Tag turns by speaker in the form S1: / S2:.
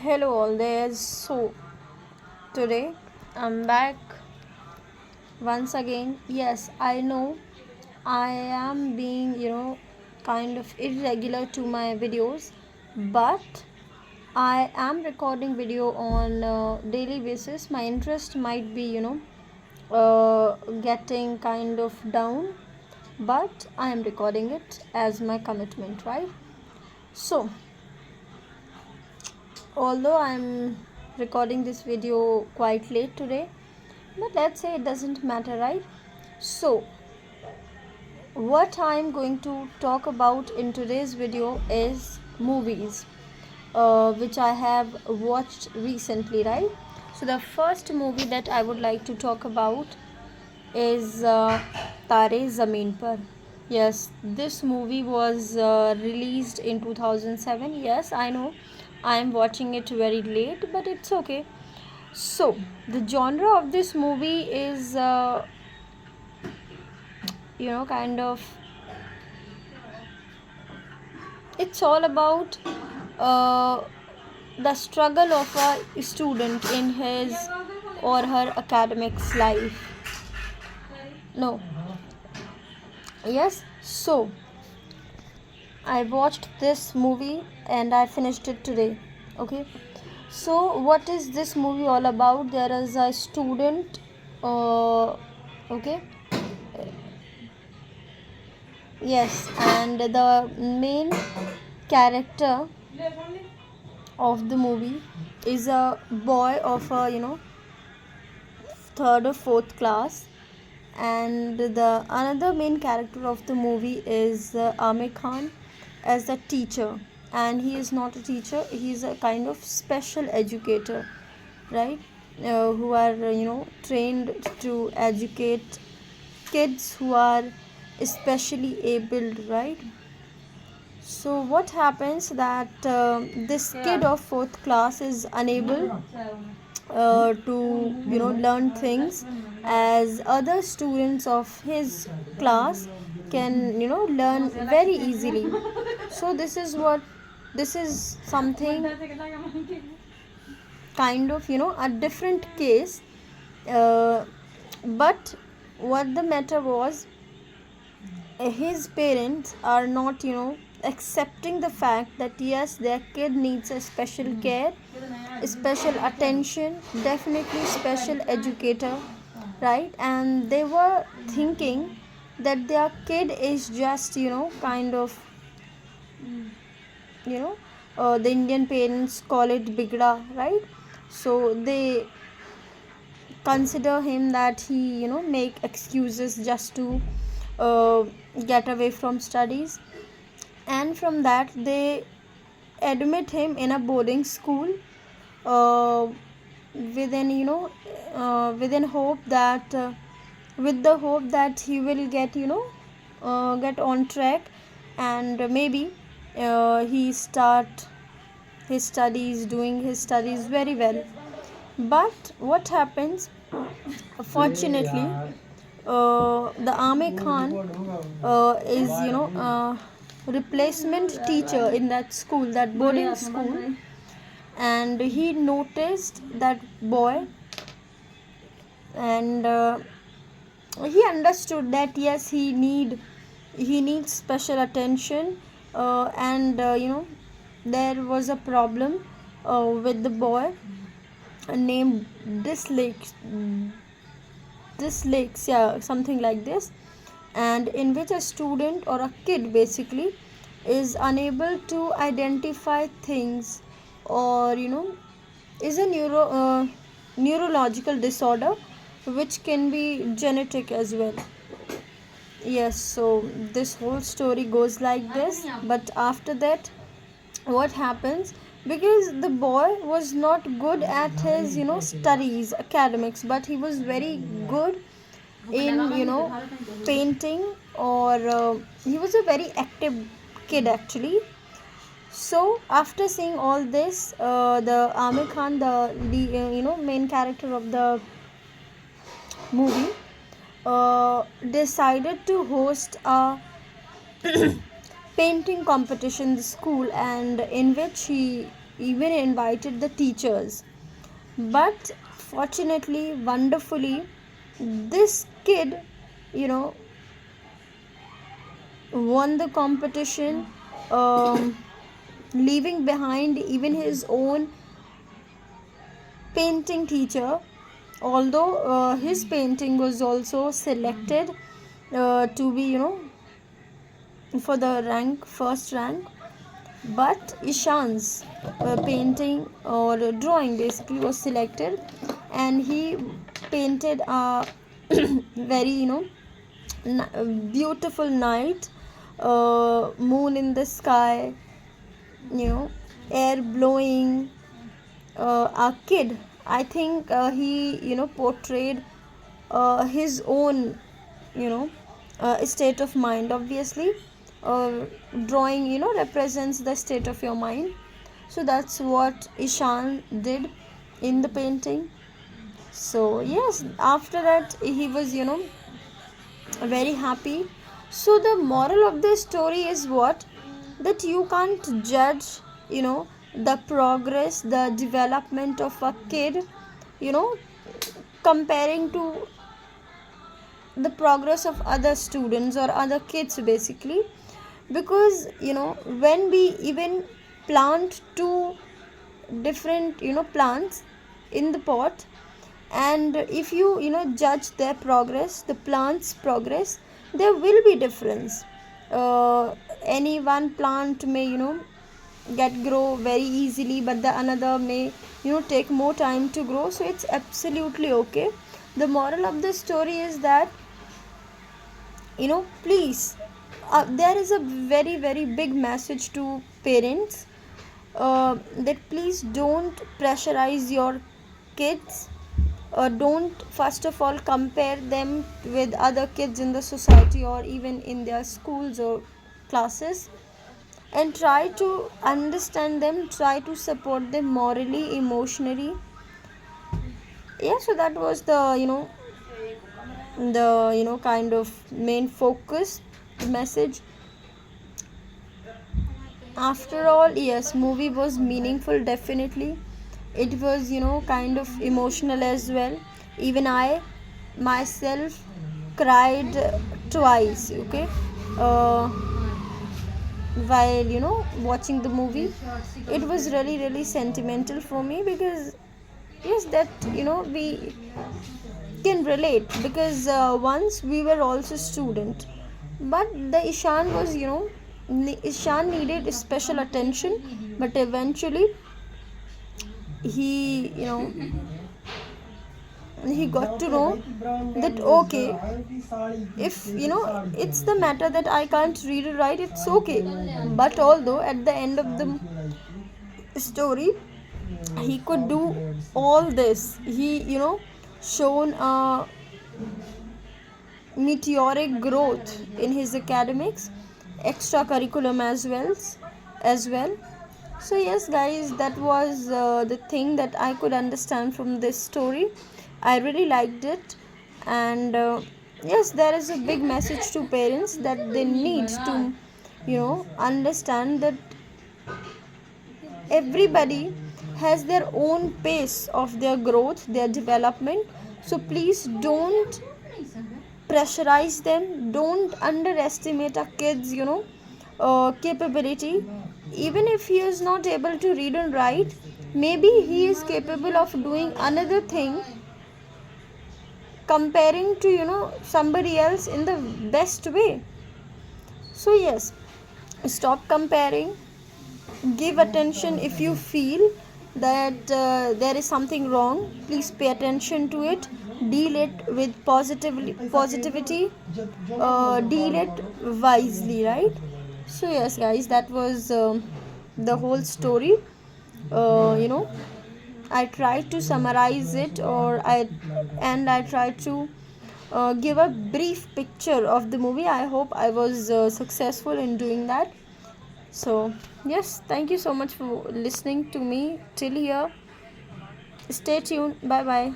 S1: Hello all there. So today I'm back once again. Yes, I know I am being, kind of irregular to my videos, but I am recording video on daily basis. My interest might be, getting kind of down, but I am recording it as my commitment, right? So, although I'm recording this video quite late today, but let's say it doesn't matter, right? So what I'm going to talk about in today's video is movies, which I have watched recently, right? So the first movie that I would like to talk about is Tare Zameen Par. Yes, this movie was released in 2007. Yes, I know I am watching it very late, but it's okay. So the genre of this movie is kind of, it's all about uh, the struggle of a student in his or her academics life. No, yes. So I watched this movie and I finished it today. Okay. So what is this movie all about? There is a student. Okay. Yes, and the main character of the movie is a boy of a third or fourth class, and the another main character of the movie is Amir Khan as a teacher, and he is not a teacher, he is a kind of special educator, right? Who are trained to educate kids who are especially abled, right? So what happens that this kid of fourth class is unable to learn things as other students of his class can learn very easily. So this is something kind of a different case, uh, but what the matter was, his parents are not accepting the fact that yes, their kid needs a special care, special attention, definitely special educator, right? And they were thinking that their kid is just kind of, you know the Indian parents call it bigda, right? So they consider him that he make excuses just to uh, get away from studies, and from that they admit him in a boarding school, uh, within within hope that with the hope that he will get get on track, and maybe he start his studies, doing his studies very well. But what happens, fortunately, the Amir Khan is replacement teacher in that school, that boarding school, and he noticed that boy, and he understood that yes, he needs special attention, and there was a problem with the boy named dyslexia, something like this, and in which a student or a kid basically is unable to identify things, or is a neurological disorder which can be genetic as well. Yes, so this whole story goes like this, but after that what happens, because the boy was not good at his studies, academics, but he was very good in painting, or he was a very active kid actually. So after seeing all this, the Amir Khan, the main character of the movie, decided to host a painting competition in the school, and in which he even invited the teachers. But fortunately, wonderfully, this kid, you know, won the competition, um, leaving behind even his own painting teacher, although his painting was also selected to be, for the rank, first rank. But Ishan's painting or drawing basically was selected, and he painted a very, beautiful night, moon in the sky, you know, air blowing, a kid. I think he, portrayed his own, you know, state of mind. Obviously, uh, drawing, represents the state of your mind. So that's what Ishan did in the painting. So yes, after that he was, very happy. So the moral of the story is what? That you can't judge, the progress, the development of a kid, you know, comparing to the progress of other students or other kids basically. Because, when we even plant two different, plants in the pot, and if you, judge their progress, the plant's progress, there will be difference. Any one plant may, get grow very easily, but the another may, take more time to grow. So it's absolutely okay. The moral of the story is that, please, there is a very very big message to parents, that please don't pressurize your kids. Don't first of all compare them with other kids in the society or even in their schools or classes, and try to understand them, try to support them morally, emotionally. Yeah, so that was the, kind of main focus message. After all, yes, movie was meaningful, definitely. It was, kind of emotional as well. Even I myself cried twice, okay, uh, while, watching the movie. It was really really sentimental for me, because yes, that, we can relate, because once we were also student. But the Ishan was, Ishan needed special attention, but eventually he, he got to know that okay, if, it's the matter that I can't read or write, it's okay. But although at the end of the story he could do all this, he, shown a meteoric growth in his academics, extracurriculum as well. So yes guys, that was the thing that I could understand from this story. I really liked it. And yes, there is a big message to parents that they need to, understand that everybody has their own pace of their growth, their development. So please don't pressurize them, don't underestimate a kid's, capability. Even if he is not able to read and write, maybe he is capable of doing another thing, comparing to, somebody else in the best way. So yes, stop comparing, give attention. If you feel that there is something wrong, please pay attention to it, deal it with positivity, deal it wisely, right? So yes guys, that was the whole story. I tried to summarize it, I tried to give a brief picture of the movie. I hope I was successful in doing that. So yes, thank you so much for listening to me till here. Stay tuned. Bye bye.